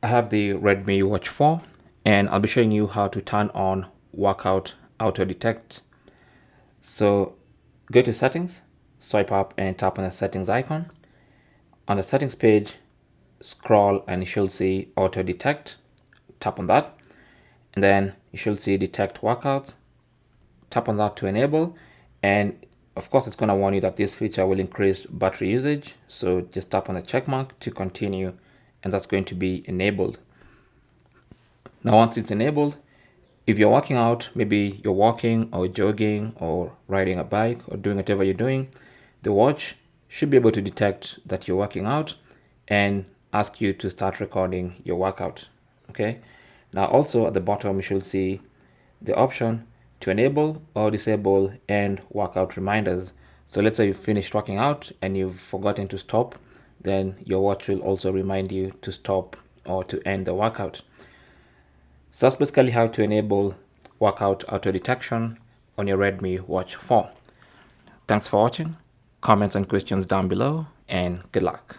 I have the Redmi Watch 4 and I'll be showing you how to turn on workout auto detect. So go to settings, swipe up and tap on the settings icon. On the settings page, scroll and you should see auto detect. Tap on that and then you should see detect workouts. Tap on that to enable, and of course it's going to warn you that this feature will increase battery usage, so just tap on the check mark to continue, and that's going to be enabled. Now once it's enabled, if you're working out, maybe you're walking or jogging or riding a bike or doing whatever you're doing, the watch should be able to detect that you're working out and ask you to start recording your workout. Okay, now also at the bottom you should see the option to enable or disable end workout reminders. So let's say you finished working out and you've forgotten to stop, then your watch will also remind you to stop or to end the workout. So that's basically how to enable workout auto detection on your Redmi Watch 4. Thanks for watching. Comments and questions down below, and good luck.